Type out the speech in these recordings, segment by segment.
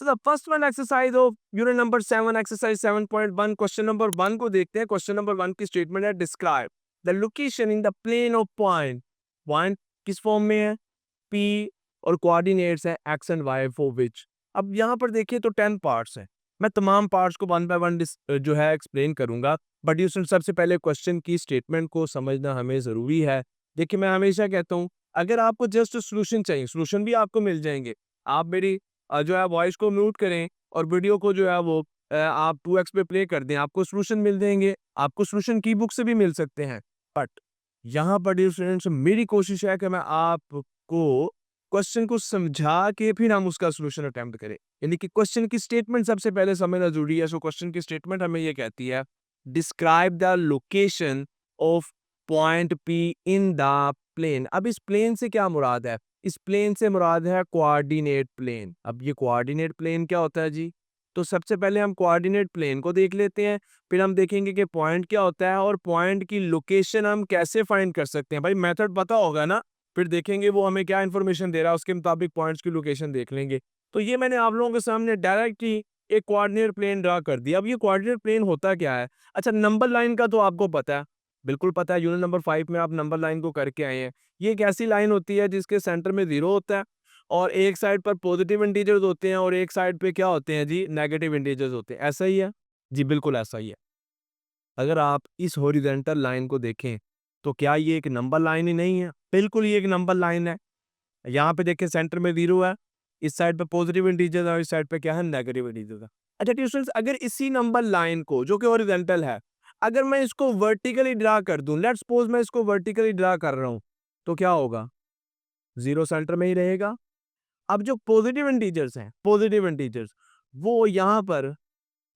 So the first one exercise of unit number 7 exercise 7.1 question number 1 को देखते हैं. Question number 1 की statement है describe the location in the plane of point किस form में है P और coordinates है x and y for which. अब यहाँ पर देखिए तो 10 पार्ट्स हैं. मैं तमाम पार्ट्स को वन बाय वन जो है एक्सप्लेन करूंगा, बट ये सबसे पहले क्वेश्चन की स्टेटमेंट को समझना हमें ज़रूरी है. देखिए मैं हमेशा कहता हूँ अगर आपको जस्ट सोल्यूशन चाहिए, सोल्यूशन भी आपको मिल जाएंगे. आप मेरी जो है वॉइस को म्यूट करें और वीडियो को जो है वो आप 2x पे प्ले कर दें, आपको सोल्यूशन मिल जाएंगे. आपको सोल्यूशन की बुक से भी मिल सकते हैं. बट यहाँ पर डियर स्टूडेंट्स मेरी कोशिश है कि मैं आपको क्वेश्चन को समझा के फिर हम उसका सोल्यूशन अटेम्प्ट करें. यानी कि क्वेश्चन की स्टेटमेंट सबसे पहले समझना जरूरी है. सो क्वेश्चन की स्टेटमेंट हमें ये कहती है describe the location of point P in the plane. अब इस प्लेन से क्या मुराद है? इस प्लेन से मुराद है कोऑर्डिनेट प्लेन. अब ये कोऑर्डिनेट प्लेन क्या होता है जी? तो सबसे पहले हम कोऑर्डिनेट प्लेन को देख लेते हैं, फिर हम देखेंगे कि पॉइंट क्या होता है और पॉइंट की लोकेशन हम कैसे फाइंड कर सकते हैं. भाई मेथड पता होगा ना, फिर देखेंगे वो हमें क्या इन्फॉर्मेशन दे रहा है, उसके मुताबिक पॉइंट्स की लोकेशन देख लेंगे. तो ये मैंने आप लोगों के सामने डायरेक्ट ही एक कोऑर्डिनेट प्लेन ड्रा कर दिया. अब ये कोऑर्डिनेट प्लेन होता क्या है? अच्छा, नंबर लाइन का तो आपको पता है, बिल्कुल पता है. यूनिट नंबर 5 में आप नंबर लाइन को करके आए हैं. ये एक ऐसी लाइन होती है जिसके सेंटर में 0 होता है और एक साइड पर पॉजिटिव इंटीजर्स होते हैं और एक साइड पे क्या होते हैं जी, नेगेटिव इंटीजर्स होते हैं. ऐसा ही है जी, बिल्कुल ऐसा ही है. अगर आप इस हॉरिजॉन्टल लाइन को देखें तो क्या ये एक नंबर लाइन ही नहीं है? बिल्कुल ये एक नंबर लाइन है. यहाँ पे देखिए सेंटर में 0 है, इस साइड पे पॉजिटिव इंटीजर है और इस साइड पे क्या है, नेगेटिव इंटीजर है. अच्छा ट्यूशंस, अगर इसी नंबर लाइन को जो कि हॉरिजॉन्टल है, अगर मैं इसको वर्टिकली ड्रा कर दूं, लेट्स सपोज मैं इसको वर्टिकली ड्रा कर रहा हूं, तो क्या होगा? 0 सेंटर में ही रहेगा. अब जो पॉजिटिव इंटीजर्स हैं, पॉजिटिव इंटीजर्स वो यहाँ पर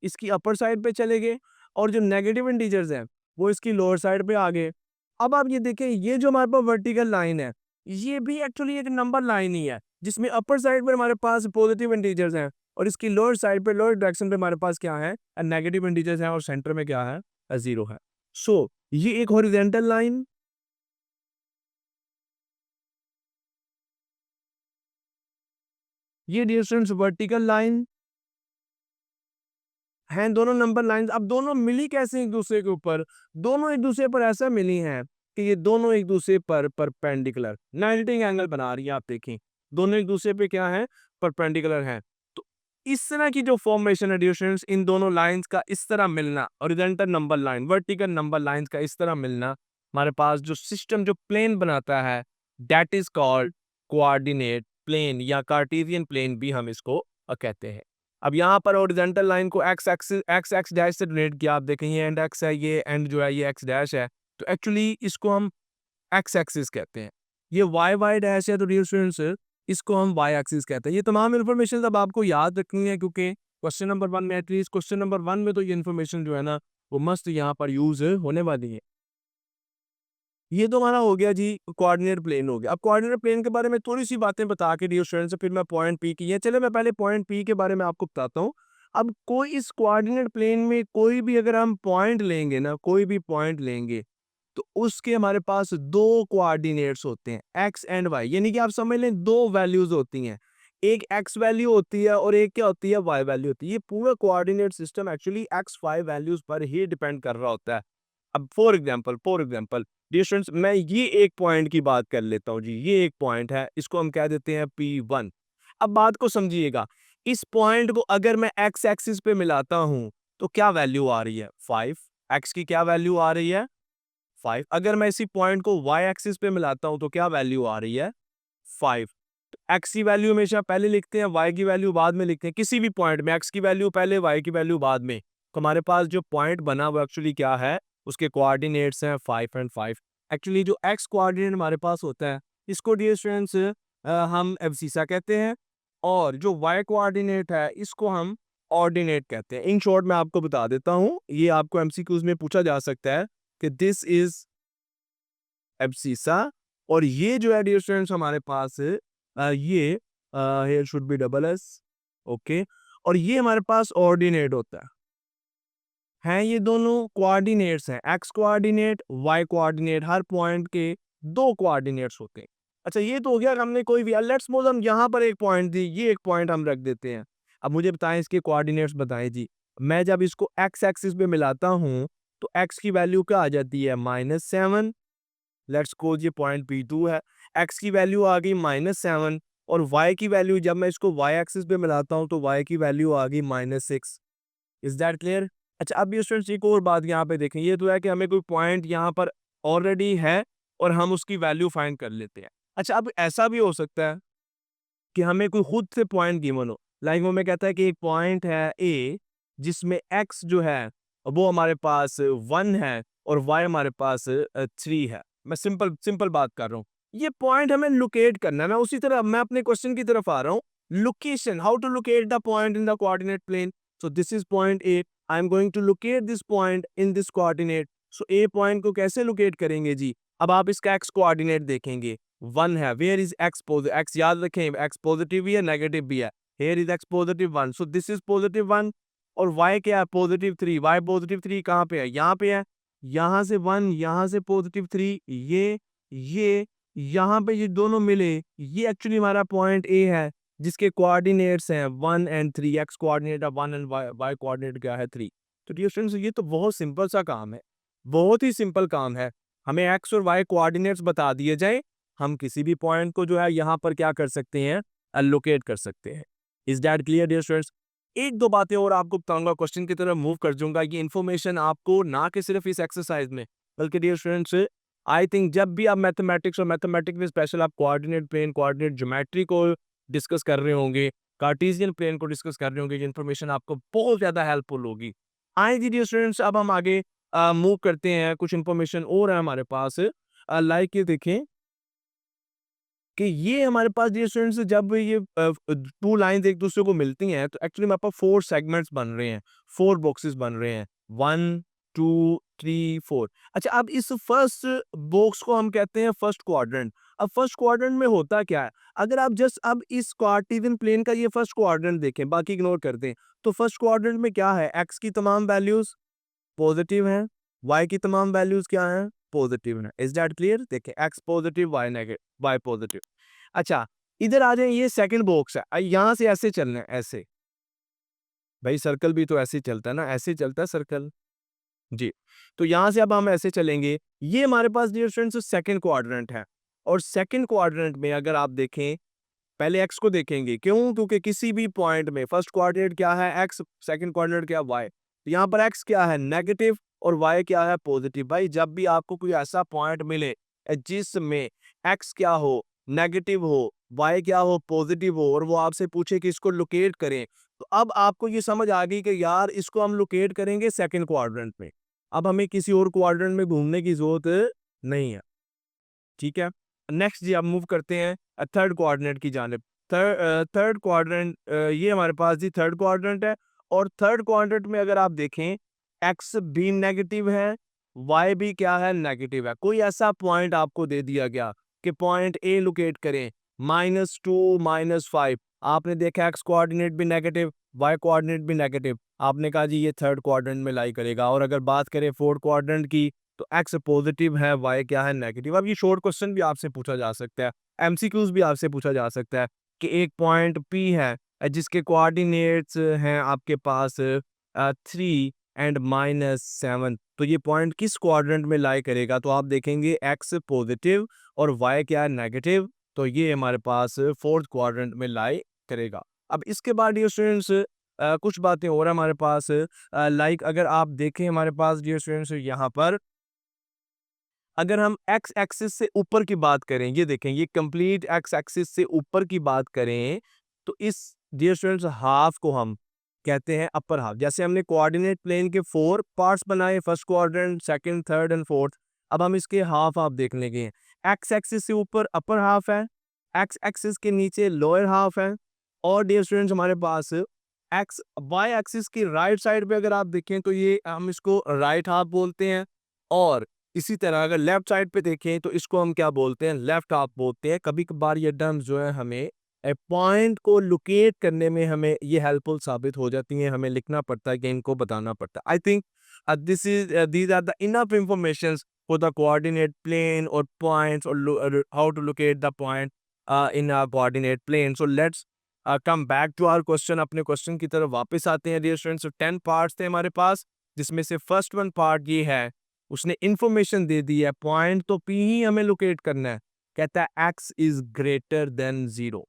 इसकी अपर साइड पे चले गए और जो नेगेटिव इंटीजर्स हैं वो इसकी लोअर साइड पे आ गए. अब आप ये देखें, ये जो हमारे पास वर्टिकल लाइन है ये भी एक्चुअली एक नंबर लाइन ही है, जिसमें अपर साइड पर हमारे पास पॉजिटिव इंटीजर्स हैं और इसकी लोअर साइड पे, लोअर डायरेक्शन पे हमारे पास क्या है, नेगेटिव इंटीजर्स हैं और सेंटर में क्या है, 0 है. सो ये एक हॉरिजॉन्टल लाइन, ये डिस्टेंस वर्टिकल लाइन हैं, दोनों नंबर लाइंस. अब दोनों मिली कैसे एक दूसरे के ऊपर? दोनों एक दूसरे पर ऐसा मिली हैं कि ये दोनों एक दूसरे पर परपेंडिकुलर 90 एंगल बना रही है. आप देखें दोनों एक दूसरे पे क्या है, परपेंडिकुलर हैं. तो इस तरह की जो फॉर्मेशन है डियर स्टूडेंट्स, इन दोनों लाइंस का इस तरह मिलना, horizontal number line, vertical number lines का इस तरह मिलना, हमारे पास जो सिस्टम, जो प्लेन बनाता है, that is called coordinate plane या कार्टेशियन प्लेन भी हम इसको कहते हैं. अब यहाँ पर हॉरिजॉन्टल लाइन को X axis X X dash से डिनोट किया. आप देखें ये एंड एक्स है, ये एंड जो है ये एक्स डैश है, तो एक्चुअली इसको हम एक्स एक्सिस कहते हैं. ये वाई वाई डैश है तो डियर स्टूडेंट्स इसको हम वाई एक्सिस कहते हैं. ये तमाम इन्फॉर्मेशन अब आपको याद रखनी है क्योंकि क्वेश्चन नंबर 1 में, एटलीस्ट क्वेश्चन नंबर 1 में तो ये इन्फॉर्मेशन जो है ना वो मस्त यहाँ पर यूज होने वाली है. ये तो हमारा हो गया जी, कोऑर्डिनेट प्लेन हो गया. अब कोऑर्डिनेट प्लेन के बारे में थोड़ी सी बातें बता के डियर स्टूडेंट्स फिर मैं पॉइंट पी की है. चलो मैं पहले पॉइंट पी के बारे में आपको बताता हूँ. अब कोई इस कोऑर्डिनेट प्लेन में कोई भी अगर हम पॉइंट लेंगे ना, कोई भी पॉइंट लेंगे तो उसके हमारे पास दो कोऑर्डिनेट्स होते हैं, एक्स एंड वाई. यानी कि आप समझ लें दो वैल्यूज होती हैं, एक एक्स वैल्यू होती है और एक क्या होती है, वाई वैल्यू होती है. ये पूरा coordinate system actually X Y values पर ही डिपेंड कर रहा होता है. अब फॉर एग्जांपल डियर स्टूडेंट्स मैं ये एक पॉइंट की बात कर लेता हूँ जी. ये एक पॉइंट है, इसको हम कह देते हैं P1. अब बात को समझिएगा, इस पॉइंट को अगर मैं एक्स एक्सिस पे मिलाता हूं तो क्या वैल्यू आ रही है, 5. एक्स की क्या वैल्यू आ रही है, 5. अगर मैं इसी पॉइंट को वाई एक्सिस पे मिलाता हूं तो क्या वैल्यू आ रही है, 5. तो एक्स की वैल्यू हमेशा पहले लिखते हैं, वाई की वैल्यू बाद में लिखते हैं. किसी भी पॉइंट में एक्स की वैल्यू पहले, वाई की वैल्यू बाद में. तो हमारे पास जो पॉइंट बना वो एक्चुअली क्या है, उसके कोऑर्डिनेट्स हैं 5 एंड 5. एक्चुअली जो एक्स कोऑर्डिनेट हमारे पास होता है इसको डियर स्टूडेंट्स हम एब्सिसा कहते हैं और जो वाई कोऑर्डिनेट है इसको हम ऑर्डिनेट कहते हैं. इन शॉर्ट मैं आपको बता देता हूँ, ये आपको एमसीक्यूज में पूछा जा सकता है कि दिस इज एब्सिसा और ये जो है डियर स्टूडेंट्स हमारे पास ये here should be double S, okay. और ये हमारे पास ऑर्डिनेट होता है. हैं ये दोनों कोऑर्डिनेट्स हैं, एक्स कोऑर्डिनेट, वाई कोऑर्डिनेट. हर पॉइंट के दो कोऑर्डिनेट्स होते हैं. अच्छा ये तो हो गया हमने कोई भी, लेट्स सपोज हम यहाँ पर एक पॉइंट दी, ये एक पॉइंट हम रख देते हैं. अब मुझे बताएं इसके कोऑर्डिनेट्स बताएं जी। मैं जब इसको एक्स एक्सिस पे मिलाता हूँ तो एक्स की वैल्यू क्या आ जाती है -7। लेट्स सपोज ये पॉइंट P2 है, एक्स की वैल्यू आ गई -7 और वाई की वैल्यू जब मैं इसको वाई एक्सिस पे मिलाता हूँ तो वाई की वैल्यू आ गई -6। Is that clear? अच्छा, अब ये स्टूडेंट्स एक और बात यहाँ पे देखें, ये तो है कि हमें कोई पॉइंट यहाँ पर ऑलरेडी है और हम उसकी वैल्यू फाइंड कर लेते हैं। अच्छा, अब ऐसा भी हो सकता है कि हमें कोई खुद से पॉइंट गिवन हो, लाइक वो में कहता है कि एक पॉइंट है ए जिसमें एक्स जो है वो हमारे पास 1 है और वाई हमारे पास 3 है। मैं सिंपल सिंपल बात कर रहा हूँ, ये पॉइंट हमें लोकेट करना है। मैं उसी तरह मैं अपने क्वेश्चन की तरफ आ रहा हूँ, location, how to locate the point in the coordinate plane. So this is point A, I am going to locate this point in this coordinate. So A point को कैसे लोकेट करेंगे जी? अब आप इसका एक्स कोऑर्डिनेट देखेंगे, 1 है, where is x x याद रखें एक्स पॉजिटिव भी है नेगेटिव भी है, here is x positive 1, so this is +1 और y क्या है +3, y +3 कहाँ पे है? यहाँ पे है, यहाँ से 1 यहाँ से +3, ये यहाँ पे ये दोनों मिले, ये एक्चुअली हमारा पॉइंट ए है जिसके कोऑर्डिनेट्स हैं 1 एंड 3, एक्स कोऑर्डिनेट है 1 एंड वाई कोऑर्डिनेट क्या है 3। तो डियर स्टूडेंट्स ये तो बहुत सिंपल सा काम है, बहुत ही सिंपल काम है। हमें एक्स और वाई कोऑर्डिनेट्स बता दिए जाए, हम किसी भी पॉइंट को जो है यहाँ पर क्या कर सकते हैं, लोकेट कर सकते हैं। Is that clear dear students? एक दो बातें और आपको बताऊंगा, क्वेश्चन की तरफ मूव कर जाऊंगा। ये इन्फॉर्मेशन आपको ना कि सिर्फ इस एक्सरसाइज में बल्कि डियर स्टूडेंट्स आई थिंक जब भी आप मैथमेटिक्स और मैथमेटिक्स में स्पेशल आप कोऑर्डिनेट प्लेन, कोऑर्डिनेट ज्योमेट्री को डिस्कस कर रहे होंगे, कार्टेशियन प्लेन को डिस्कस कर रहे होंगे, ये इन्फॉर्मेशन आपको बहुत ज्यादा हेल्पफुल होगी। आए जी डियर स्टूडेंट्स, अब हम आगे मूव करते हैं। कुछ इन्फॉर्मेशन और है हमारे पास, लाइक ये देखें कि ये हमारे पास डियर स्टूडेंट्स जब ये टू लाइंस एक दूसरे को मिलती हैं तो एक्चुअली हमारे पास 4 सेगमेंट्स बन रहे हैं, 4 बॉक्सेस बन रहे हैं, 1 2 3 4। अच्छा, अब इस फर्स्ट बॉक्स को हम कहते हैं फर्स्ट क्वाड्रेंट। अब फर्स्ट क्वाड्रेंट में होता क्या है, अगर आप जस्ट अब इस कार्टेशियन प्लेन का ये फर्स्ट क्वाड्रेंट देखें, बाकी इग्नोर कर दें, तो फर्स्ट क्वाड्रेंट में क्या है, एक्स की तमाम वैल्यूज पॉजिटिव हैं, वाई की तमाम वैल्यूज क्या हैं, पॉजिटिव हैं। Is that clear? देखें x positive y negative y positive. अच्छा, इधर आ जाए, ये सेकंड बॉक्स है, यहाँ से ऐसे चलना है, ऐसे भाई सर्कल भी तो ऐसे ही चलता है ना, ऐसे ही चलता है सर्कल जी। तो यहाँ से अब हम ऐसे चलेंगे, ये हमारे पास डियर स्टूडेंट्स सेकंड क्वाड्रेंट है और सेकंड क्वाड्रेंट में अगर आप देखें, पहले एक्स को देखेंगे, क्यों? क्योंकि किसी भी पॉइंट में फर्स्ट क्वाड्रेंट क्या है एक्स, सेकंड क्वाड्रेंट क्या वाई, तो यहाँ पर एक्स क्या है नेगेटिव और वाई क्या है पॉजिटिव। भाई जब भी आपको कोई ऐसा पॉइंट मिले जिसमें एक्स क्या हो नेगेटिव हो, वाई क्या हो पॉजिटिव हो और वो आपसे पूछे कि इसको लोकेट करें, तो अब आपको ये समझ आ गई कि यार इसको हम लोकेट करेंगे सेकंड क्वाड्रेंट में, अब हमें किसी और क्वाड्रेंट में घूमने की जरूरत नहीं है। ठीक है, नेक्स्ट जी आप मूव करते हैं थर्ड क्वाड्रेंट की जानिब। थर्ड क्वाड्रेंट ये हमारे पास जी थर्ड क्वाड्रेंट है और थर्ड क्वाड्रेंट में अगर आप देखें एक्स भी नेगेटिव है, वाई भी क्या है नेगेटिव है। कोई ऐसा पॉइंट आपको दे दिया गया कि पॉइंट ए लोकेट करें, -2 -5, आपने देखा एक्स कोऑर्डिनेट भी नेगेटिव वाई कोऑर्डिनेट भी नेगेटिव, आपने कहा जी ये थर्ड क्वाड्रेंट में लाई करेगा। और अगर बात करें फोर्थ क्वाड्रेंट की तो एक्स पॉजिटिव है वाई क्या है नेगेटिव। अब ये शॉर्ट क्वेश्चन भी आपसे पूछा जा सकता है, एमसीक्यूज भी आपसे पूछा जा सकता है कि एक पॉइंट पी है जिसके कोऑर्डिनेट्स हैं आपके पास 3 एंड -7, तो ये पॉइंट किस क्वाड्रेंट में लाई करेगा? तो आप देखेंगे एक्स पॉजिटिव और वाई क्या है नेगेटिव, तो ये हमारे पास फोर्थ क्वाड्रेंट में लाई करेगा। अब इसके बाद डियर स्टूडेंट्स कुछ बातें और हैं हमारे पास, लाइक अगर आप देखें हमारे पास डियर स्टूडेंट्स यहाँ पर अगर हम एक्स एक्सिस से ऊपर की बात करें, ये देखें ये कंप्लीट एक्स एक्सिस से ऊपर की बात करें, तो इस डियर स्टूडेंट्स हाफ को हम कहते हैं अपर हाफ। जैसे हमने कोऑर्डिनेट प्लेन के 4 पार्ट्स बनाए, first quadrant, second, third and fourth, अब हम इसके हाफ आप देख लेंगे। एक्स एक्सिस से ऊपर अपर हाफ है, एक्स एक्सिस के नीचे लोअर हाफ है और डियर स्टूडेंट्स हमारे पास एक्स वाई एक्सिस की राइट साइड पे अगर आप देखें तो ये हम इसको राइट हाफ बोलते हैं और इसी तरह अगर लेफ्ट साइड पे देखें तो इसको हम क्या बोलते हैं, लेफ्ट हाफ बोलते हैं। कभी कभार ये टर्म्स जो है हमें पॉइंट को लोकेट करने में हमें ये हेल्पफुल साबित हो जाती हैं, हमें लिखना पड़ता है कि इनको बताना पड़ता है। I think this is these are the enough information for the coordinate plane और पॉइंट्स और how to locate the point in a coordinate plane. So let's come back to our question, अपने क्वेश्चन की तरफ वापस आते हैं dear students. 10 parts थे हमारे पास, जिसमें से फर्स्ट वन पार्ट ये है, उसने इंफॉर्मेशन दे दी है, पॉइंट तो पी ही हमें लोकेट करना है। कहता है एक्स इज ग्रेटर देन 0।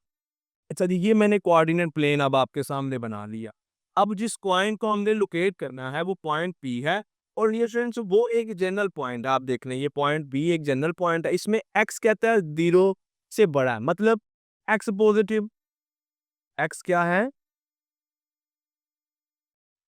अच्छा जी, ये मैंने कोऑर्डिनेट प्लेन अब आपके सामने बना लिया। अब जिस पॉइंट को हमने लोकेट करना है वो पॉइंट पी है, और ये फ्रेंड्स वो एक जनरल पॉइंट है। आप देख लें, ये पॉइंट बी एक जनरल पॉइंट है, इसमें एक्स कहता है 0 से बड़ा है, मतलब एक्स पॉजिटिव। एक्स क्या है?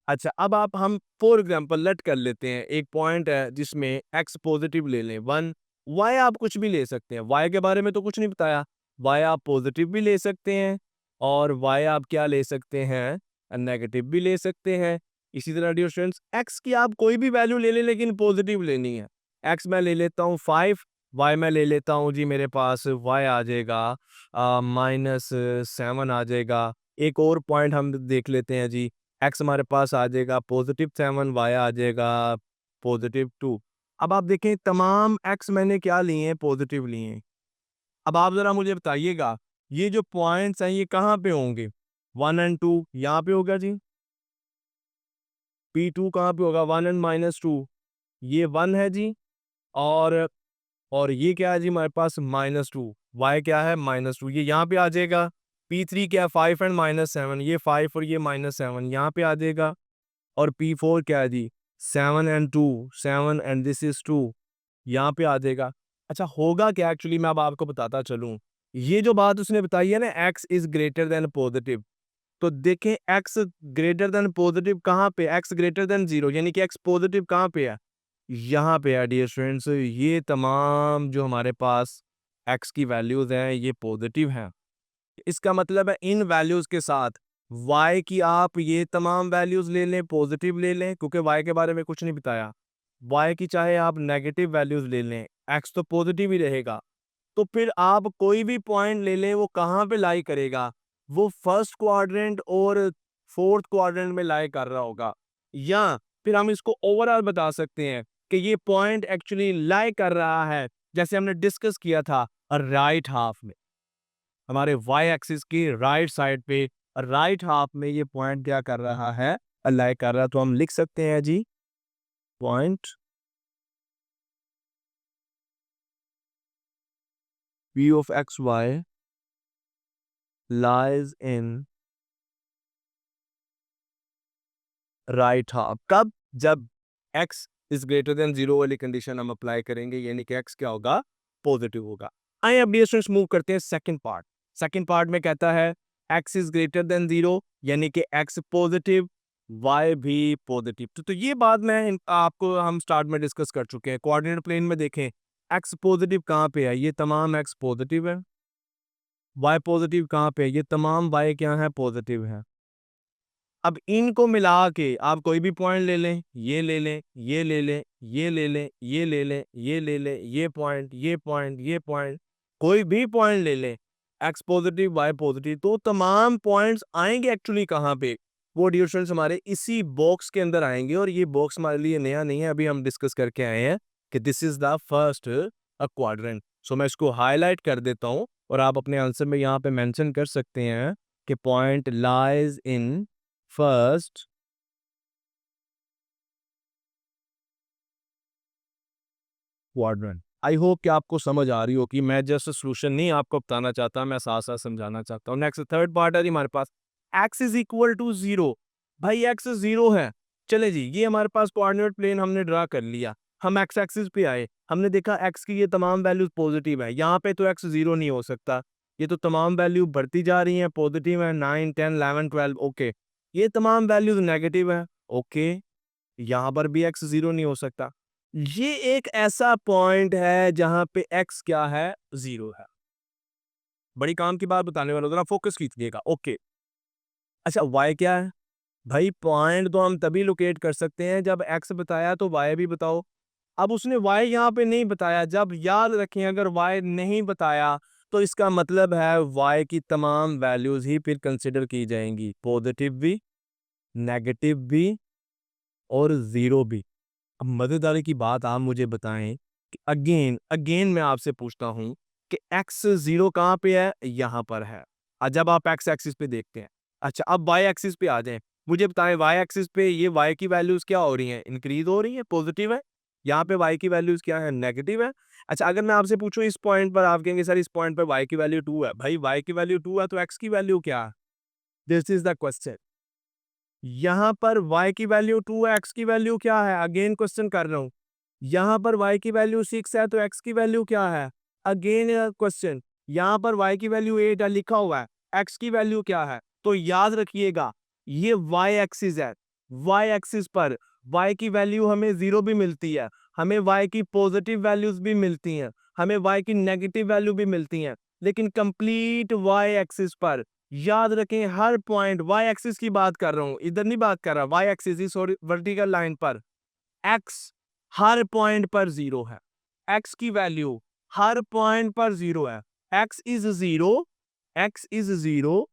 अच्छा, अब आप हम फॉर एग्जांपल लेट कर लेते हैं, एक पॉइंट है जिसमें एक्स पॉजिटिव ले लें 1। वाई आप कुछ भी ले सकते हैं, वाई के बारे में तो कुछ नहीं बताया। वाई आप पॉजिटिव भी ले सकते हैं, और वाई आप क्या ले सकते हैं, नेगेटिव भी ले सकते हैं। इसी तरह डियर स्टूडेंट्स, एक्स की आप कोई भी वैल्यू ले लें, लेकिन पॉजिटिव लेनी है। एक्स मैं ले लेता हूँ 5, वाई मैं ले लेता हूँ जी, मेरे पास वाई आ जाएगा -7 आ जाएगा। एक और पॉइंट हम देख लेते हैं जी, एक्स हमारे पास आ जाएगा +7, वाई आ जाएगा +2। अब आप देखें, तमाम एक्स मैंने क्या लिए हैं, पॉजिटिव लिए हैं। अब आप जरा मुझे बताइएगा, ये जो पॉइंट्स हैं ये कहाँ पे होंगे? 1 एंड 2 यहाँ पे होगा जी। P2 कहाँ पे होगा? 1 एंड -2, ये 1 है जी। और ये क्या है जी हमारे पास? -2। वाई क्या है? -2, ये यहाँ पे आ जाएगा। P3 क्या है? 5 एंड -7, ये 5 और ये -7 यहाँ पे आ जाएगा। और P4 क्या है जी? 7 एंड 2, 7 एंड दिस इज 2, यहाँ पे आ जाएगा। अच्छा, होगा क्या एक्चुअली, मैं अब आपको बताता चलूँ। ये जो बात उसने बताई है ना, x is greater than positive, तो देखें एक्स ग्रेटर देन पॉजिटिव कहाँ पे? एक्स ग्रेटर देन 0, यानी कि एक्स पॉजिटिव कहाँ पे है? यहाँ पे है डियर स्टूडेंट्स। ये तमाम जो हमारे पास एक्स की वैल्यूज हैं ये पॉजिटिव हैं। इसका मतलब है इन वैल्यूज के साथ y की आप ये तमाम वैल्यूज ले लें, पॉजिटिव ले लें, क्योंकि y के बारे में कुछ नहीं बताया। y की चाहे आप नेगेटिव वैल्यूज ले लें, x तो पॉजिटिव ही रहेगा। तो फिर आप कोई भी पॉइंट ले लें, वो कहाँ पे लाई करेगा? वो फर्स्ट क्वाड्रेंट और फोर्थ क्वाड्रेंट में लाई कर रहा होगा। या फिर हम इसको ओवरऑल बता सकते हैं कि ये पॉइंट एक्चुअली लाई कर रहा है, जैसे हमने डिस्कस किया था, राइट हाफ में, हमारे वाई एक्सिस की राइट साइड पे, राइट हाफ में ये पॉइंट क्या कर रहा है? अलाइ कर रहा है। तो हम लिख सकते हैं जी, point P of x y lies in right half. कब? जब x इज ग्रेटर देन 0 वाली कंडीशन हम अप्लाई करेंगे, यानी कि x क्या होगा? पॉजिटिव होगा। आइए अब डियर स्टूडेंट्स मूव करते हैं सेकंड पार्ट। सेकंड पार्ट में कहता है x इज ग्रेटर देन 0, यानी कि x पॉजिटिव, y भी पॉजिटिव। तो ये बात आपको हम स्टार्ट में डिस्कस कर चुके हैं। कोऑर्डिनेट प्लेन में देखें, x पॉजिटिव कहाँ पे है? ये तमाम x पॉजिटिव है। y पॉजिटिव कहाँ पे है? ये तमाम y क्या है? पॉजिटिव है। अब इनको मिला के आप कोई भी पॉइंट ले लें, ये ले लें, ये ले लें, ये ले लें, ये ले लें, ये ले लें, ये पॉइंट, ये पॉइंट, ये पॉइंट, कोई भी पॉइंट ले लें, एक्स पॉजिटिव, वाई पॉजिटिव, तो तमाम पॉइंट्स आएंगे एक्चुअली कहाँ पे? वो डियर स्टूडेंट्स हमारे इसी बॉक्स के अंदर आएंगे। और ये बॉक्स हमारे लिए नया नहीं है, अभी हम डिस्कस करके आए हैं कि this is the first quadrant. So मैं इसको हाईलाइट कर देता हूँ, और आप अपने आंसर में यहाँ पे मेंशन कर सकते हैं कि point lies in first quadrant. I hope कि आपको समझ आ रही हो कि मैं जस्ट सॉल्यूशन नहीं आपको बताना चाहता, मैं साथ साथ समझाना चाहता हूँ। नेक्स्ट थर्ड पार्ट है जी हमारे पास, एक्स इज इक्वल टू 0। भाई एक्स 0 है। चले जी, ये हमारे पास कोऑर्डिनेट प्लेन हमने ड्रा कर लिया। हम एक्स एक्सिस पे आए, हमने देखा एक्स की ये तमाम वैल्यूज पॉजिटिव है, यहाँ पे तो एक्स 0 नहीं हो सकता। ये तो तमाम वैल्यू बढ़ती जा रही हैं, पॉजिटिव है, 9 10 11 12, ओके। ये तमाम वैल्यूज नेगेटिव है, ओके। यहाँ पर भी एक्स 0 नहीं हो सकता। ये एक ऐसा पॉइंट है जहां पे x क्या है? 0 है। बड़ी काम की बात बताने वाला हूं, जरा फोकस कीजिएगा, ओके। अच्छा, y क्या है? भाई पॉइंट तो हम तभी लोकेट कर सकते हैं जब x बताया तो y भी बताओ। अब उसने y यहाँ पे नहीं बताया। जब याद रखें, अगर y नहीं बताया तो इसका मतलब है y की तमाम वैल्यूज ही फिर कंसिडर की जाएंगी, पॉजिटिव भी, नेगेटिव भी, और 0 भी। अब मजेदारी की बात आप मुझे बताएं कि अगेन अगेन मैं आपसे पूछता हूं कि x 0 कहां पे है? यहां पर है। जब आप एक्स एक्सिस पे देखते हैं। अच्छा, अब वाई एक्सिस पे आ जाएं, मुझे बताएं वाई एक्सिस पे ये वाई की वैल्यूज क्या हो रही हैं, इंक्रीज हो रही हैं, पॉजिटिव है। यहाँ पे वाई की वैल्यूज क्या है, नेगेटिव है। अच्छा, अगर मैं आपसे पूछूं इस पॉइंट पर, आप कहेंगे सर इस पॉइंट पर वाई की वैल्यू 2 है। भाई वाई की वैल्यू 2 है तो एक्स की वैल्यू क्या है? This is the question. यहाँ पर y की वैल्यू 2 है, x की वैल्यू क्या है? अगेन क्वेश्चन कर रहा हूँ। यहाँ पर y की वैल्यू 6 है तो x की वैल्यू क्या है? Again question. यहाँ पर y की वैल्यू 8 है, लिखा हुआ है, x की वैल्यू क्या है? तो याद रखिएगा ये y एक्सिस है। y एक्सिस पर y की वैल्यू हमें 0 भी मिलती है, हमें y की पॉजिटिव वैल्यूज भी मिलती हैं, हमें y की नेगेटिव वैल्यू भी मिलती हैं, लेकिन कंप्लीट y एक्सिस पर याद रखें हर पॉइंट, वाई एक्सिस की बात कर रहा हूं, इधर नहीं बात कर रहा, वाई एक्सिस इस वर्टिकल लाइन पर एक्स हर पॉइंट पर 0 है। एक्स की वैल्यू हर पॉइंट पर 0 है। X is 0, X is 0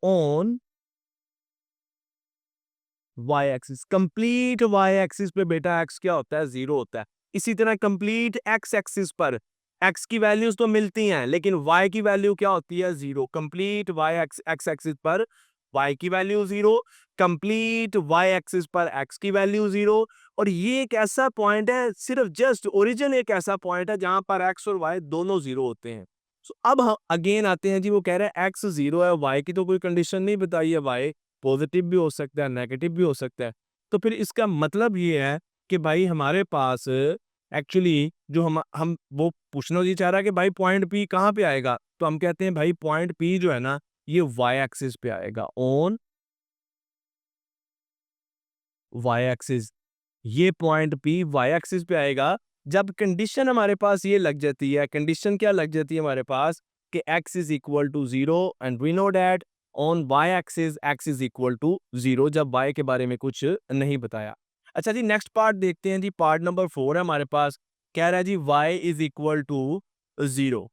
on Y axis. Complete Y axis पे बेटा एक्स क्या होता है, 0 होता है। इसी तरह कंप्लीट एक्स एक्सिस पर एक्स की वैल्यूज तो मिलती हैं, लेकिन वाई की वैल्यू क्या होती है, 0। कंप्लीट वाई एक्स एक्सिस पर वाई की वैल्यू 0, कंप्लीट वाई एक्सिस पर एक्स की वैल्यू 0। और ये एक ऐसा पॉइंट है, सिर्फ जस्ट ओरिजिन एक ऐसा पॉइंट है जहां पर एक्स और वाई दोनों 0 होते हैं। सो अब हम अगेन आते हैं जी, वो कह रहे हैं एक्स 0 है, वाई की तो कोई कंडीशन नहीं बताई है, वाई पॉजिटिव भी हो सकता है, नेगेटिव भी हो सकता है। तो फिर इसका मतलब ये है कि भाई हमारे पास एक्चुअली जो हम वो पूछना ये चाह रहा है कि भाई पॉइंट पी कहाँ पे आएगा, तो हम कहते हैं भाई पॉइंट पी जो है ना ये वाई एक्सिस पे आएगा, ऑन वाई एक्सिस। ये पॉइंट पी वाई एक्सिस पे आएगा जब कंडीशन हमारे पास ये लग जाती है। कंडीशन क्या लग जाती है हमारे पास कि x is equal to 0 and we know that on y axis x is equal to 0, जब y के बारे में कुछ नहीं बताया। अच्छा जी, नेक्स्ट पार्ट देखते हैं जी, पार्ट नंबर 4 है हमारे पास। कह रहा है जी y इज इक्वल टू 0।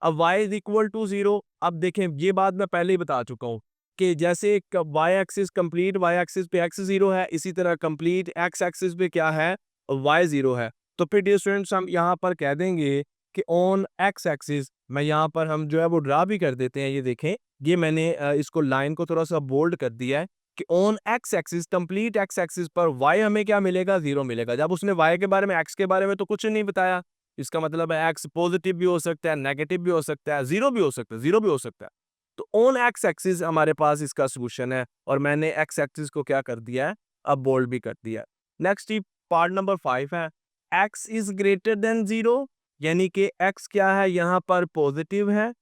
अब y इज इक्वल टू 0, अब देखें ये बात मैं पहले ही बता चुका हूं कि जैसे y axis complete y axis पे x 0 है, इसी तरह कंप्लीट x एक्सिस पे क्या है, y 0 है। तो फिर डियर स्टूडेंट्स हम यहाँ पर कह देंगे कि ऑन x एक्सिस, मैं यहाँ पर हम जो है वो ड्रा भी कर देते हैं। ये देखें, ये मैंने इसको लाइन को थोड़ा सा बोल्ड कर दिया है कि on x axis, complete x axis पर y हमें क्या मिलेगा, 0 मिलेगा। जब उसने y के बारे में, x के बारे में तो कुछ नहीं बताया, इसका मतलब है एक्स पॉजिटिव भी हो सकता है, नेगेटिव भी हो सकता है, 0 भी हो सकता है, 0 भी हो सकता है। तो ऑन एक्स एक्सिस हमारे पास इसका सोल्यूशन है, और मैंने एक्स एक्सिस को क्या कर दिया है, अब बोल्ड भी कर दिया है। नेक्स्ट पार्ट नंबर 5 है, एक्स इज ग्रेटर देन 0, यानी कि एक्स क्या है यहाँ पर, पॉजिटिव है।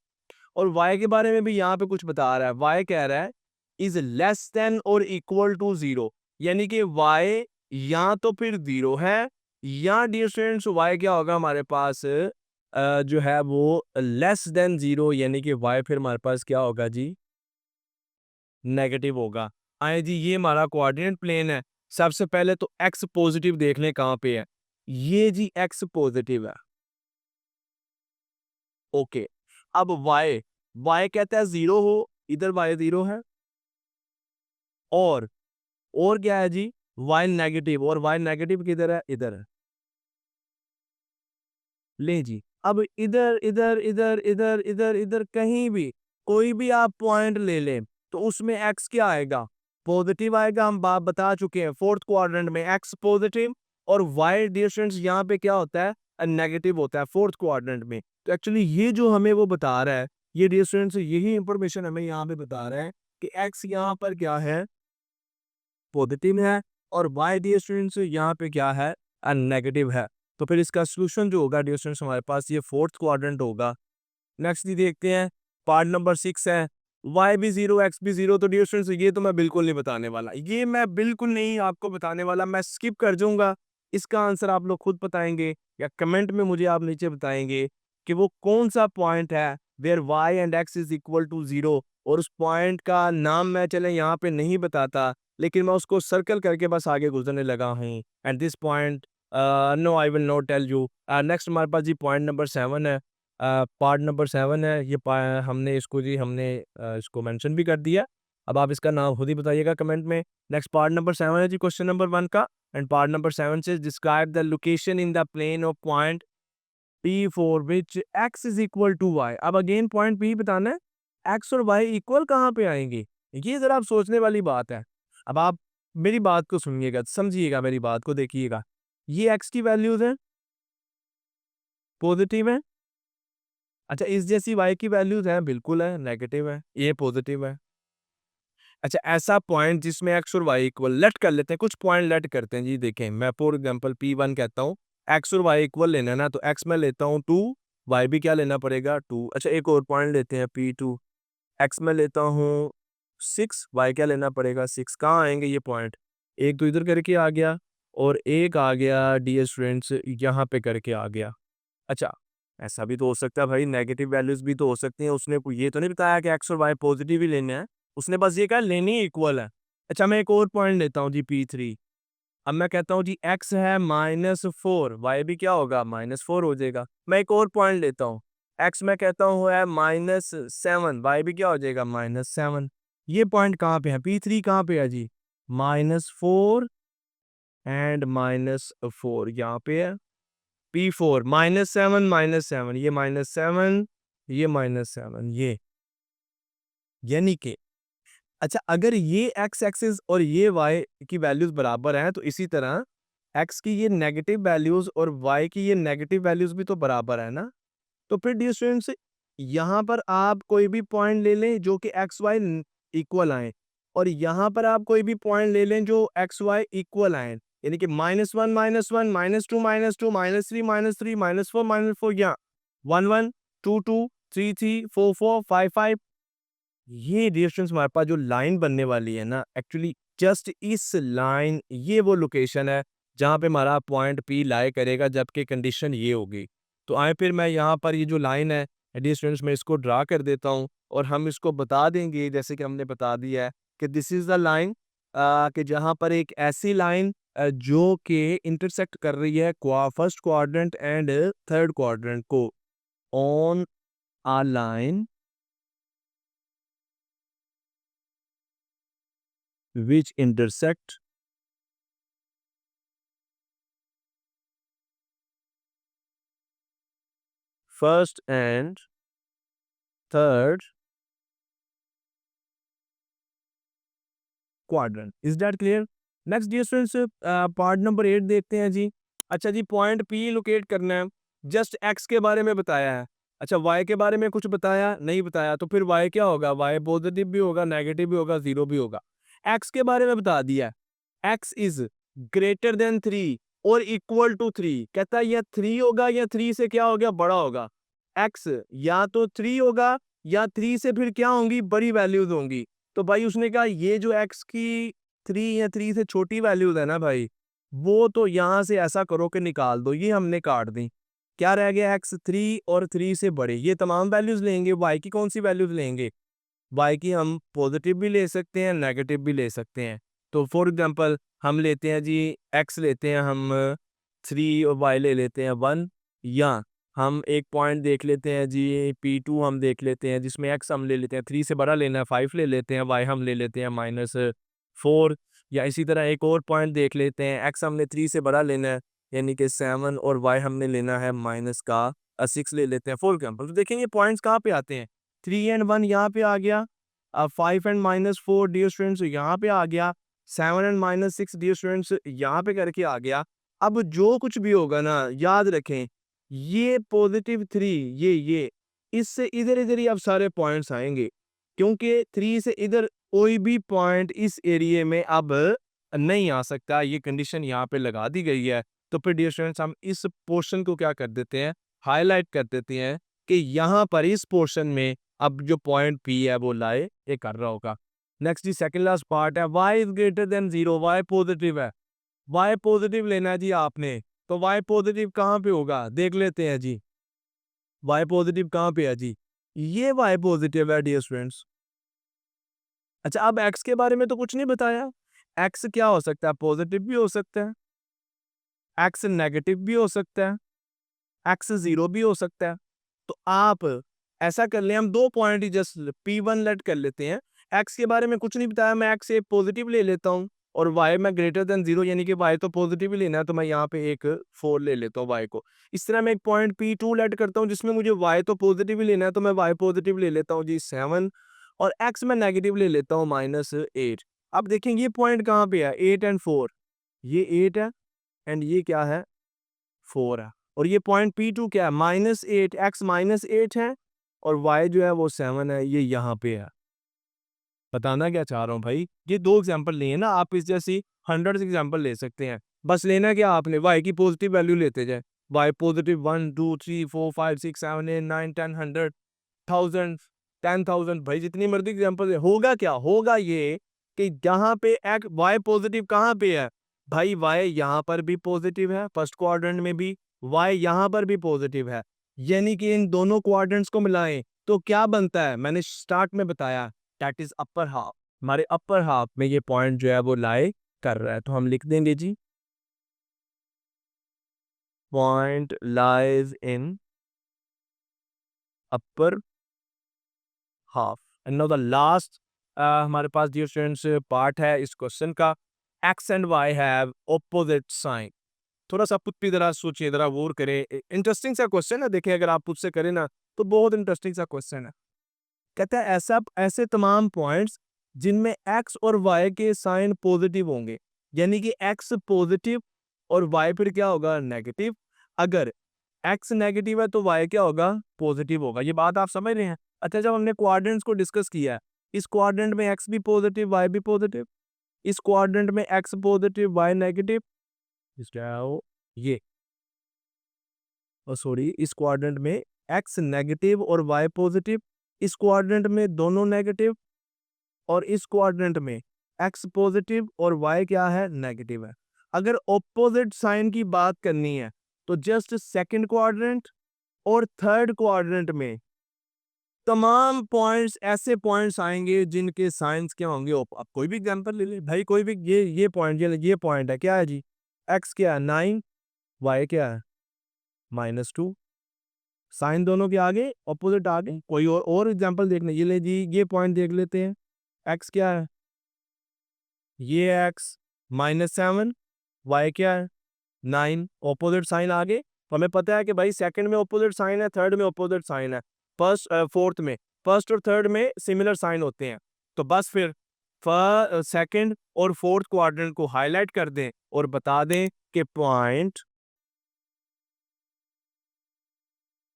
और वाई के बारे में भी यहाँ पे कुछ बता रहा है, वाई कह रहा है इज लेस देन और इक्वल टू 0, यानी कि वाई या तो फिर 0 है, या डियर स्टूडेंट्स वाई क्या होगा हमारे पास, जो है वो लेस देन 0, यानी कि वाई फिर हमारे पास क्या होगा जी, नेगेटिव होगा। आए जी, ये हमारा कोऑर्डिनेट प्लेन है। सबसे पहले तो एक्स पॉजिटिव देख लें कहाँ पे है, ये जी एक्स पॉजिटिव है, ओके। अब वाई, वाई कहता है 0 हो, इधर वाई 0 है, और क्या है जी, वाई नेगेटिव, और वाई नेगेटिव किधर है, इधर है। ले जी, अब इधर इधर इधर इधर इधर इधर कहीं भी कोई भी आप पॉइंट ले लें तो उसमें एक्स क्या आएगा, पॉजिटिव आएगा। हम बात बता चुके हैं, फोर्थ क्वाड्रेंट में एक्स पॉजिटिव, और वाई डियर स्टूडेंट्स यहाँ पे क्या होता है, नेगेटिव होता है फोर्थ क्वाड्रेंट में। तो एक्चुअली ये जो हमें वो बता रहा है, ये डियर स्टूडेंट्स यही इंफॉर्मेशन हमें यहाँ पे बता रहा है कि एक्स यहाँ पर क्या है, पॉजिटिव है, और वाई डियर स्टूडेंट्स यहाँ पे क्या है, नेगेटिव है। तो फिर इसका सोल्यूशन जो होगा डियर स्टूडेंट्स हमारे पास ये फोर्थ क्वाड्रेंट होगा। नेक्स्ट ये देखते हैं, पार्ट नंबर 6 है, वाई भी 0 एक्स भी 0। तो डियर स्टूडेंट्स ये तो मैं बिल्कुल नहीं बताने वाला, ये मैं बिल्कुल नहीं आपको बताने वाला, मैं स्किप कर जाऊंगा। इसका आंसर आप लोग खुद बताएंगे, या कमेंट में मुझे आप नीचे बताएंगे कि वो कौन सा पॉइंट है where Y and X is equal to 0। और उस पॉइंट का नाम मैं चले यहाँ पे नहीं बताता, लेकिन मैं उसको सर्कल करके बस आगे गुजरने लगा हूँ। And this point, no I will not tell you. Next हमारे पास जी पॉइंट नंबर 7 है, पार्ट नंबर 7 है ये, हमने इसको जी हमने इसको मेंशन भी कर दिया। अब आप इसका नाम खुद ही बताइएगा कमेंट में। नेक्स्ट पार्ट नंबर 7 है जी क्वेश्चन नंबर 1 का, एंड पार्ट नंबर 7 से describe the location in the plane of point P4 which x is equal to y। अब अगेन पॉइंट P बताना है, एक्स और वाई इक्वल कहाँ पे आएंगे? ये जरा आप सोचने वाली बात है। अब आप मेरी बात को सुनिएगा, समझिएगा मेरी बात को, देखिएगा। ये एक्स की वैल्यूज हैं, पॉजिटिव है। अच्छा, इस जैसी वाई की वैल्यूज हैं, बिल्कुल है, नेगेटिव है, ये पॉजिटिव है। अच्छा, ऐसा पॉइंट जिसमें एक्स और वाई इक्वल, लेट कर लेते हैं, कुछ पॉइंट लेट करते हैं जी। देखें, मैं फॉर एग्जांपल P1 कहता हूँ, एक्स और वाई इक्वल लेना है ना, तो एक्स मैं लेता हूँ 2, वाई भी क्या लेना पड़ेगा 2। अच्छा, एक और पॉइंट लेते हैं P2, एक्स में लेता हूँ 6, वाई क्या लेना पड़ेगा 6। कहाँ आएंगे ये पॉइंट? एक तो इधर करके आ गया और एक आ गया डियर स्टूडेंट्स यहाँ पे करके आ गया। अच्छा, ऐसा भी तो हो सकता है भाई, नेगेटिव वैल्यूज भी तो हो सकती हैं। उसने ये तो नहीं बताया कि एक्स और वाई पॉजिटिव ही लेने हैं, उसने बस ये कहा लेनी इक्वल है। अच्छा, मैं एक और पॉइंट लेता हूँ जी P3। अब मैं कहता हूँ जी एक्स है -4, वाई भी क्या होगा -4 हो जाएगा। मैं एक और पॉइंट लेता हूँ, एक्स मैं कहता हूँ है -7, वाई भी क्या हो जाएगा -7। ये पॉइंट कहाँ पे है? P3 कहाँ पे है जी? -4 एंड -4 यहाँ पे है। P4 -7 -7, ये -7, ये -7, ये यानी कि अच्छा, अगर ये एक्स एक्सिस और ये वाई की वैल्यूज बराबर हैं, तो इसी तरह एक्स की ये नेगेटिव वैल्यूज और वाई की ये नेगेटिव वैल्यूज भी तो बराबर है ना। तो फिर डियर स्टूडेंट्स, यहाँ पर आप कोई भी पॉइंट ले लें जो कि एक्स वाई इक्वल आए, और यहाँ पर आप कोई भी पॉइंट ले लें जो एक्स वाई इक्वल आए, यानी कि -1 -1 -2 -2 -3 -3 -4 -4, या 1 1 2 2 3 3 4 4 5 5। ये डियर स्टूडेंट्स हमारे पास जो लाइन बनने वाली है ना, एक्चुअली जस्ट इस लाइन, ये वो लोकेशन है जहाँ पे हमारा पॉइंट पी लाई करेगा, जबकि कंडीशन ये होगी। तो आए फिर मैं यहाँ पर ये जो लाइन है डियर स्टूडेंट्स, मैं इसको ड्रा कर देता हूँ और हम इसको बता देंगे, जैसे कि हमने बता दिया है कि दिस इज द लाइन, कि जहाँ पर एक ऐसी लाइन जो कि इंटरसेक्ट कर रही है first quadrant and third quadrant को on a line which intersect first and third quadrant. Is that clear? Next dear students, part number 8 देखते हैं जी। अच्छा जी, पॉइंट P लोकेट करना है, जस्ट x के बारे में बताया है। अच्छा, y के बारे में कुछ बताया नहीं बताया, तो फिर y क्या होगा? y पॉजिटिव भी होगा, नेगेटिव भी होगा, जीरो भी होगा। x के बारे में बता दिया है, x इज ग्रेटर देन 3 और इक्वल टू 3। कहता है या 3 होगा या 3 से क्या हो गया, बड़ा होगा। x या तो 3 होगा या 3 से फिर क्या होंगी, बड़ी वैल्यूज होंगी। तो भाई उसने कहा ये जो x की 3 या 3 से छोटी वैल्यूज है ना भाई, वो तो यहाँ से ऐसा करो कि निकाल दो, ये हमने काट दी। क्या रह गया? x 3 और 3 से बड़े, ये तमाम वैल्यूज लेंगे। y की कौन सी वैल्यूज लेंगे? y की हम पॉजिटिव भी ले सकते हैं, नेगेटिव भी ले सकते हैं। तो फॉर एग्जांपल हम लेते हैं जी, x लेते हैं हम 3 और y ले लेते हैं 1, या हम एक पॉइंट देख लेते हैं जी P2 हम देख लेते हैं, जिसमें x हम ले लेते हैं 3 से बड़ा लेना है 5 ले लेते हैं, y हम ले लेते हैं -4, या इसी तरह एक और पॉइंट देख लेते हैं, x हमने 3 से बड़ा लेना है यानी कि 7, और y हमने लेना है -6 ले लेते हैं फॉर एग्जांपल। तो देखेंगे पॉइंट्स कहाँ पे आते हैं, 3 एंड 1 यहाँ पे आ गया, 5 एंड -4 डियर स्टूडेंट्स यहाँ पे आ गया, 7 एंड -6 डियर स्टूडेंट्स यहाँ पे करके आ गया। अब जो कुछ भी होगा ना, याद रखें, ये +3, ये इससे इधर इधर ही अब सारे पॉइंट्स आएंगे, क्योंकि 3 से इधर कोई भी पॉइंट इस एरिया में अब नहीं आ सकता, ये कंडीशन यहाँ पे लगा दी गई है। तो फिर डियर स्टूडेंट्स हम इस पोर्शन को क्या कर देते हैं, हाईलाइट कर देते हैं कि यहाँ पर इस पोर्शन में अब जो पॉइंट P है वो लाए ये कर रहा होगा। नेक्स्ट जी, सेकंड लास्ट पार्ट है, y is greater than 0, y positive है, y पॉजिटिव लेना है जी आपने। तो y पॉजिटिव कहाँ पे होगा, देख लेते हैं जी। y पॉजिटिव कहाँ पे है जी? ये y पॉजिटिव है डियर स्टूडेंट्स। अच्छा, अब x के बारे में तो कुछ नहीं बताया। x क्या हो सकता है, पॉजिटिव भी हो सकता है, x नेगेटिव भी हो सकता है, x जीरो भी हो सकता है। तो आप ऐसा कर लें, हम दो पॉइंट ही जस्ट P1 लेट कर लेते हैं। x के बारे में कुछ नहीं बताया, मैं x एक पॉजिटिव ले लेता हूँ, और y में ग्रेटर देन 0 यानी कि y तो पॉजिटिव ही लेना है, तो मैं यहाँ पे एक 4 ले लेता हूँ y को। इस तरह मैं एक पॉइंट P2 लेट करता हूँ जिसमें मुझे y तो पॉजिटिव ही लेना है, तो मैं y पॉजिटिव ले लेता हूँ जी 7 और x में नेगेटिव ले लेता हूँ -8। अब देखेंगे ये पॉइंट कहाँ पे है 8 एंड 4, ये 8 है एंड ये क्या है 4 है। और ये पॉइंट P2 क्या है -8, x -8 है और y जो है वो 7 है, ये यहाँ पे है। बताना क्या चाह रहा हूँ भाई, ये 2 एग्जांपल लिए ना, आप इस जैसी हंड्रेड्स एग्जांपल ले सकते हैं। बस लेना क्या आपने y की पॉजिटिव वैल्यू लेते जाए, y पॉजिटिव 1 2 3 4 5 6 7 8 9 10 100 1000 10,000 भाई जितनी मर्जी एग्जांपल है। होगा क्या, होगा ये कि जहाँ पे एक y पॉजिटिव कहाँ पे है भाई, y यहाँ पर भी पॉजिटिव है फर्स्ट क्वाड्रेंट में भी, y यहाँ पर भी पॉजिटिव है, यानी कि इन दोनों क्वाड्रेंट्स को मिलाएं तो क्या बनता है, मैंने स्टार्ट में बताया दैट इज अपर हाफ। हमारे अपर हाफ में ये पॉइंट जो है वो लाई कर रहा है, तो हम लिख देंगे जी point lies in upper half. And now the last हमारे पास डियर स्टूडेंट्स पार्ट है इस क्वेश्चन का, x and y have opposite sign. थोड़ा सा खुद भी जरा सोचिए, जरा गौर करें, इंटरेस्टिंग सा क्वेश्चन है, देखें अगर आप खुद से करें ना तो बहुत इंटरेस्टिंग सा क्वेश्चन है। कहता है ऐसा ऐसे तमाम पॉइंट्स जिनमें एक्स और वाई के साइन पॉजिटिव होंगे, यानी कि एक्स पॉजिटिव और वाई फिर क्या होगा नेगेटिव। अगर एक्स नेगेटिव है तो वाई क्या होगा पॉजिटिव होगा। ये बात आप समझ रहे हैं। अच्छा, जब हमने क्वाड्रेंट्स को डिस्कस किया है, इस क्वाड्रेंट में एक्स भी पॉजिटिव वाई भी पॉजिटिव, इस क्वाड्रेंट में एक्स पॉजिटिव वाई नेगेटिव, ये सॉरी इस क्वाड्रेंट में एक्स नेगेटिव और वाई पॉजिटिव, इस क्वाड्रेंट में दोनों नेगेटिव और इस क्वाड्रेंट में एक्स पॉजिटिव और वाई क्या है नेगेटिव है। अगर ऑपोजिट साइन की बात करनी है तो जस्ट सेकंड क्वाड्रेंट और थर्ड क्वाड्रेंट में तमाम पॉइंट्स ऐसे पॉइंट्स आएंगे जिनके साइंस क्या होंगे। आप कोई भी एग्जांपल ले ले भाई, कोई भी ये पॉइंट ये पॉइंट है क्या है जी, एक्स क्या है 9 वाई क्या है -2, साइन दोनों के आगे ऑपोजिट आगे। कोई और एग्जांपल देखने, ये ले जी ये पॉइंट देख लेते हैं, एक्स क्या है ये एक्स -7, वाई क्या है 9, ऑपोजिट साइन आगे। तो हमें पता है कि भाई सेकंड में ऑपोजिट साइन है, थर्ड में ऑपोजिट साइन है, फोर्थ में, फर्स्ट और थर्ड में सिमिलर साइन होते हैं। तो बस फिर सेकंड और फोर्थ क्वाड्रेंट को हाईलाइट कर दें और बता दें कि पॉइंट,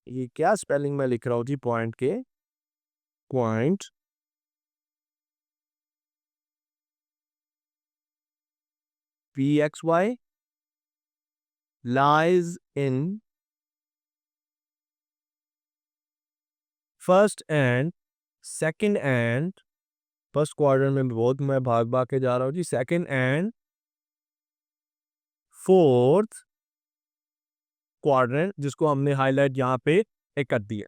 ये क्या स्पेलिंग में लिख रहा हूं जी पॉइंट के, point PXY lies in first and second and, first quadrant में बहुत मैं भाग भाग के जा रहा हूँ जी, सेकंड एंड फोर्थ क्वाड्रेंट जिसको हमने हाईलाइट यहाँ पे एक कर दिया।